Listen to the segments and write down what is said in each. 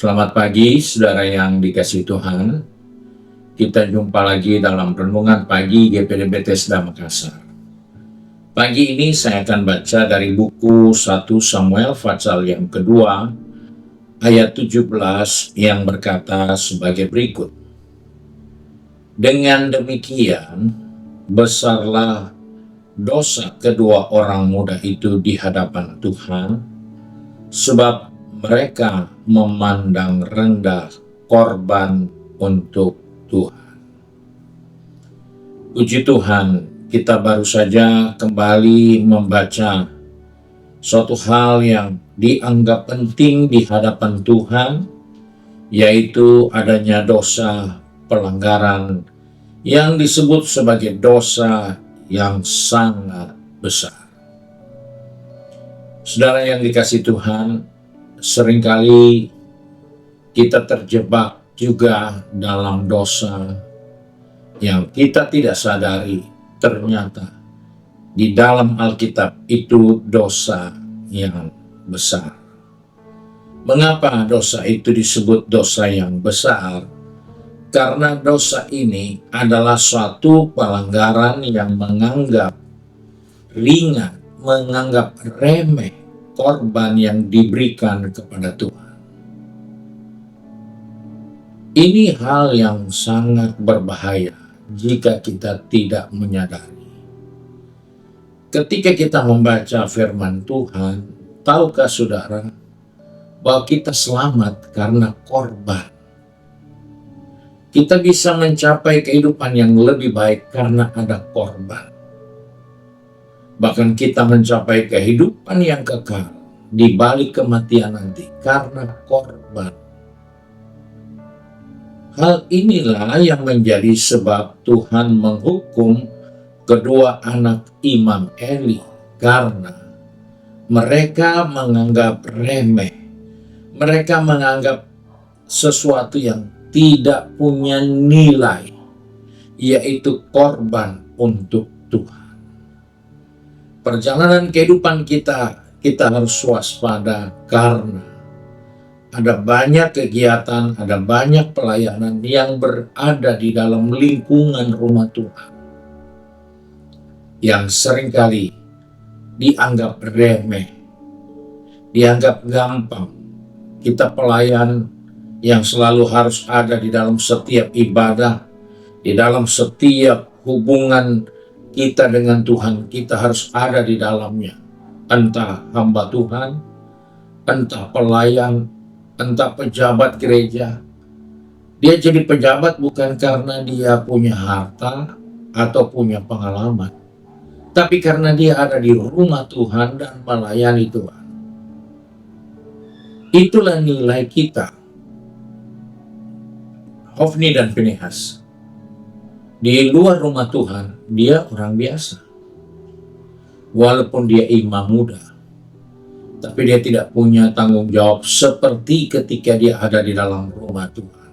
Selamat pagi, saudara yang dikasihi Tuhan. Kita jumpa lagi dalam renungan pagi GPD Bethesda Makassar. Pagi ini saya akan baca dari buku 1 Samuel pasal yang kedua, ayat 17 yang berkata sebagai berikut. Dengan demikian, besarlah dosa kedua orang muda itu di hadapan Tuhan, sebab mereka memandang rendah korban untuk Tuhan. Puji Tuhan, kita baru saja kembali membaca suatu hal yang dianggap penting di hadapan Tuhan, yaitu adanya dosa pelanggaran yang disebut sebagai dosa yang sangat besar. Saudara yang dikasihi Tuhan, seringkali kita terjebak juga dalam dosa yang kita tidak sadari ternyata di dalam Alkitab itu dosa yang besar. Mengapa dosa itu disebut dosa yang besar? Karena dosa ini adalah suatu pelanggaran yang menganggap ringan, menganggap remeh korban yang diberikan kepada Tuhan. Ini hal yang sangat berbahaya jika kita tidak menyadari. Ketika kita membaca firman Tuhan, tahukah saudara bahwa kita selamat karena korban? Kita bisa mencapai kehidupan yang lebih baik karena ada korban. Bahkan kita mencapai kehidupan yang kekal di balik kematian nanti karena korban. Hal inilah yang menjadi sebab Tuhan menghukum kedua anak Imam Eli karena mereka menganggap remeh. Mereka menganggap sesuatu yang tidak punya nilai, yaitu korban untuk Tuhan. Perjalanan kehidupan kita harus waspada karena ada banyak kegiatan, ada banyak pelayanan yang berada di dalam lingkungan rumah Tuhan yang seringkali dianggap remeh, dianggap gampang. Kita pelayan yang selalu harus ada di dalam setiap ibadah, di dalam setiap hubungan kita dengan Tuhan, kita harus ada di dalamnya. Entah hamba Tuhan, entah pelayan, entah pejabat gereja. Dia jadi pejabat bukan karena dia punya harta atau punya pengalaman, tapi karena dia ada di rumah Tuhan dan melayani Tuhan. Itulah nilai kita. Hofni dan Pinehas, di luar rumah Tuhan, dia orang biasa. Walaupun dia imam muda, tapi dia tidak punya tanggung jawab seperti ketika dia ada di dalam rumah Tuhan.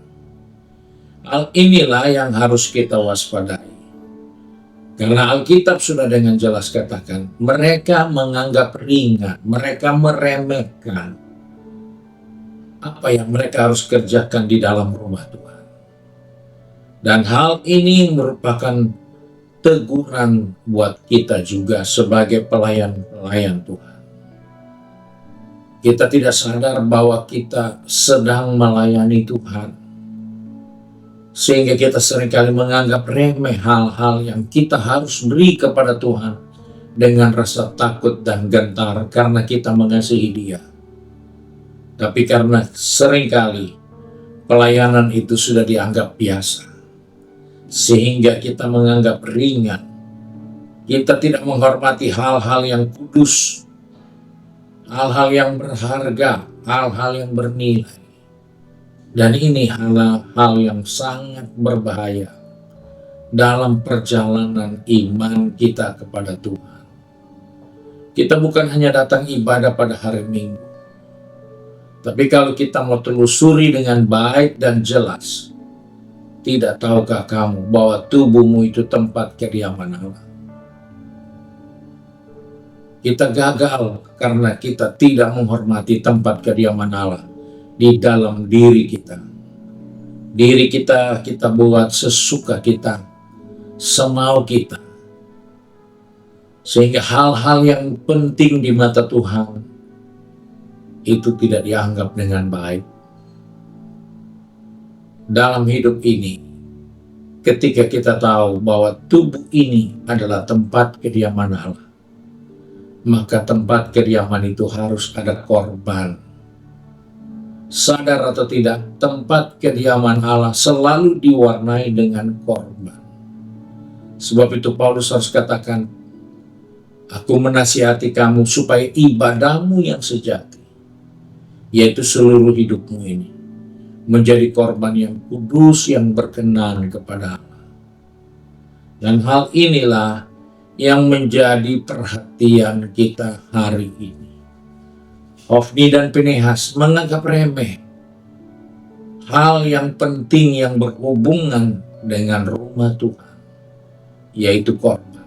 Hal inilah yang harus kita waspadai. Karena Alkitab sudah dengan jelas katakan, mereka menganggap ringan, mereka meremehkan apa yang mereka harus kerjakan di dalam rumah Tuhan. Dan hal ini merupakan teguran buat kita juga sebagai pelayan-pelayan Tuhan. Kita tidak sadar bahwa kita sedang melayani Tuhan, sehingga kita seringkali menganggap remeh hal-hal yang kita harus beri kepada Tuhan dengan rasa takut dan gentar karena kita mengasihi Dia. Tapi karena seringkali pelayanan itu sudah dianggap biasa, sehingga kita menganggap ringan. Kita tidak menghormati hal-hal yang kudus, hal-hal yang berharga, hal-hal yang bernilai. Dan ini hal yang sangat berbahaya dalam perjalanan iman kita kepada Tuhan. Kita bukan hanya datang ibadah pada hari Minggu, tapi kalau kita mau telusuri dengan baik dan jelas, tidak tahukah kamu bahwa tubuhmu itu tempat kediaman Allah? Kita gagal karena kita tidak menghormati tempat kediaman Allah, di dalam diri kita. Diri kita buat sesuka kita, semau kita. Sehingga hal-hal yang penting di mata Tuhan itu tidak dianggap dengan baik. Dalam hidup ini, ketika kita tahu bahwa tubuh ini adalah tempat kediaman Allah, maka tempat kediaman itu harus ada korban. Sadar atau tidak, tempat kediaman Allah selalu diwarnai dengan korban. Sebab itu Paulus harus katakan, aku menasihati kamu supaya ibadahmu yang sejati, yaitu seluruh hidupmu ini, menjadi korban yang kudus, yang berkenan kepada Allah. Dan hal inilah yang menjadi perhatian kita hari ini. Hofni dan Pinehas menganggap remeh hal yang penting yang berhubungan dengan rumah Tuhan, yaitu korban.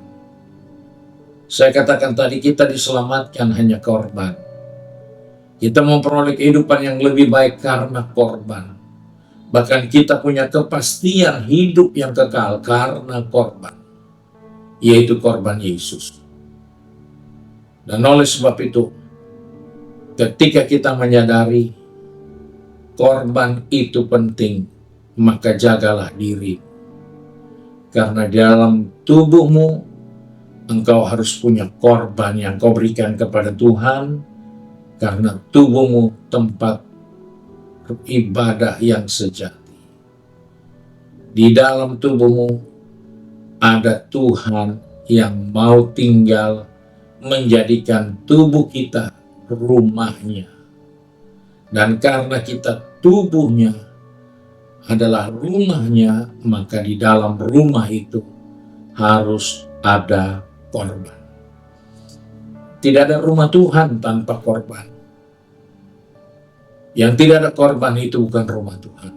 Saya katakan tadi, kita diselamatkan hanya korban. Kita memperoleh kehidupan yang lebih baik karena korban. Bahkan kita punya kepastian hidup yang kekal karena korban, yaitu korban Yesus. Dan oleh sebab itu, ketika kita menyadari korban itu penting, maka jagalah diri. Karena dalam tubuhmu, engkau harus punya korban yang kau berikan kepada Tuhan, karena tubuhmu tempat ibadah yang sejati. Di dalam tubuhmu ada Tuhan yang mau tinggal menjadikan tubuh kita rumahnya. Dan karena kita tubuhnya adalah rumahnya, maka di dalam rumah itu harus ada korban. Tidak ada rumah Tuhan tanpa korban. Yang tidak ada korban itu bukan rumah Tuhan.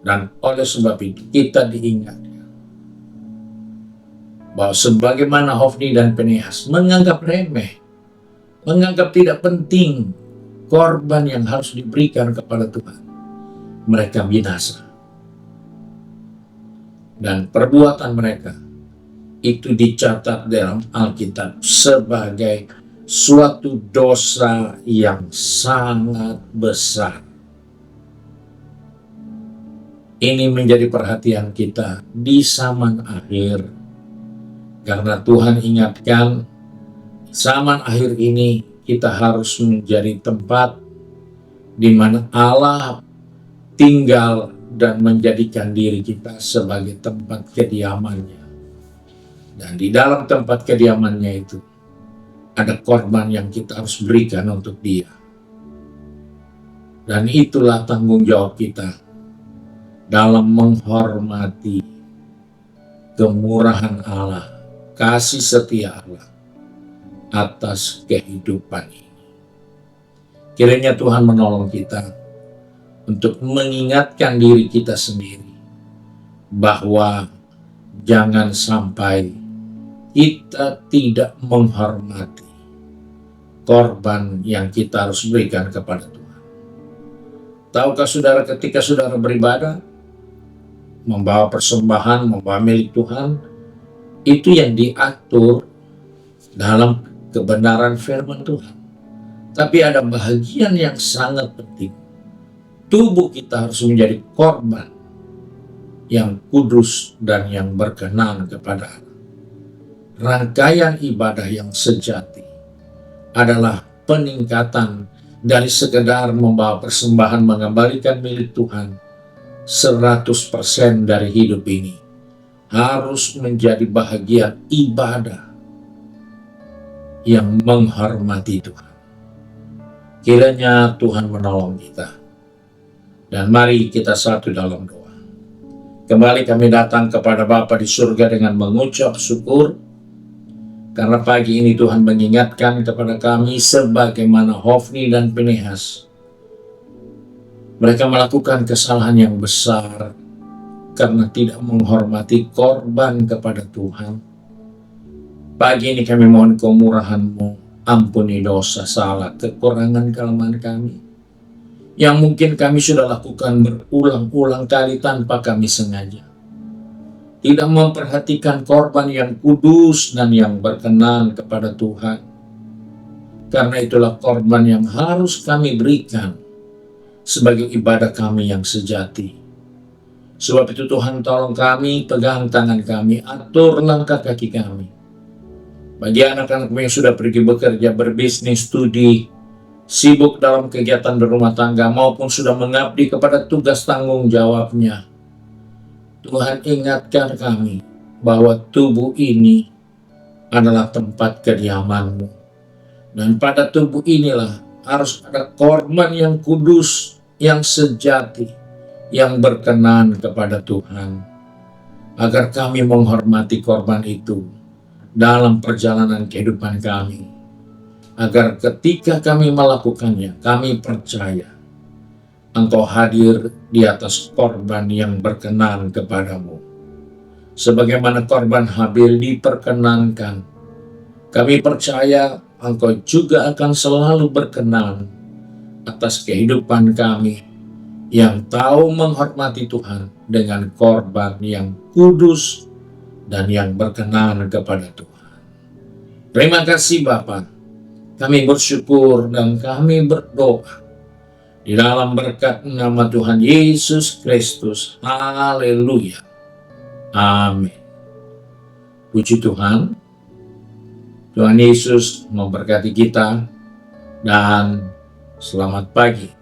Dan oleh sebab itu kita diingatkan bahwa sebagaimana Hofni dan Pinehas menganggap remeh, menganggap tidak penting korban yang harus diberikan kepada Tuhan, mereka binasa. Dan perbuatan mereka itu dicatat dalam Alkitab sebagai suatu dosa yang sangat besar. Ini menjadi perhatian kita di zaman akhir, karena Tuhan ingatkan, zaman akhir ini kita harus menjadi tempat di mana Allah tinggal dan menjadikan diri kita sebagai tempat kediamannya. Dan di dalam tempat kediamannya itu ada korban yang kita harus berikan untuk Dia. Dan itulah tanggung jawab kita dalam menghormati kemurahan Allah, kasih setia Allah atas kehidupan ini. Kiranya Tuhan menolong kita untuk mengingatkan diri kita sendiri bahwa jangan sampai kita tidak menghormati korban yang kita harus berikan kepada Tuhan. Tahukah saudara, ketika saudara beribadah, membawa persembahan, membawa milik Tuhan, itu yang diatur dalam kebenaran firman Tuhan. Tapi ada bahagian yang sangat penting. Tubuh kita harus menjadi korban yang kudus dan yang berkenan kepada Allah. Rangkaian ibadah yang sejati adalah peningkatan dari sekedar membawa persembahan, mengembalikan milik Tuhan 100% dari hidup ini. Harus menjadi bahagian ibadah yang menghormati Tuhan. Kiranya Tuhan menolong kita. Dan mari kita satu dalam doa. Kembali kami datang kepada Bapa di surga dengan mengucap syukur, karena pagi ini Tuhan mengingatkan kepada kami sebagaimana Hofni dan Pinehas. Mereka melakukan kesalahan yang besar karena tidak menghormati korban kepada Tuhan. Pagi ini kami mohon kemurahan-Mu, ampuni dosa, salah, kekurangan, kelemahan kami. yang mungkin kami sudah lakukan berulang-ulang kali tanpa kami sengaja. Tidak memperhatikan korban yang kudus dan yang berkenan kepada Tuhan. Karena itulah korban yang harus kami berikan sebagai ibadah kami yang sejati. Sebab itu Tuhan, tolong kami, pegang tangan kami, atur langkah kaki kami. Bagi anak-anak yang sudah pergi bekerja, berbisnis, studi, sibuk dalam kegiatan berumah tangga, maupun sudah mengabdi kepada tugas tanggung jawabnya, Tuhan ingatkan kami bahwa tubuh ini adalah tempat kediaman-Mu. Dan pada tubuh inilah harus ada korban yang kudus, yang sejati, yang berkenan kepada Tuhan. Agar kami menghormati korban itu dalam perjalanan kehidupan kami. Agar ketika kami melakukannya, kami percaya Engkau hadir di atas korban yang berkenan kepadamu. Sebagaimana korban Habil diperkenankan, kami percaya Engkau juga akan selalu berkenan atas kehidupan kami yang tahu menghormati Tuhan dengan korban yang kudus dan yang berkenan kepada Tuhan. Terima kasih Bapa. Kami bersyukur dan kami berdoa di dalam berkat nama Tuhan Yesus Kristus. Haleluya. Amin. Puji Tuhan. Tuhan Yesus memberkati kita dan selamat pagi.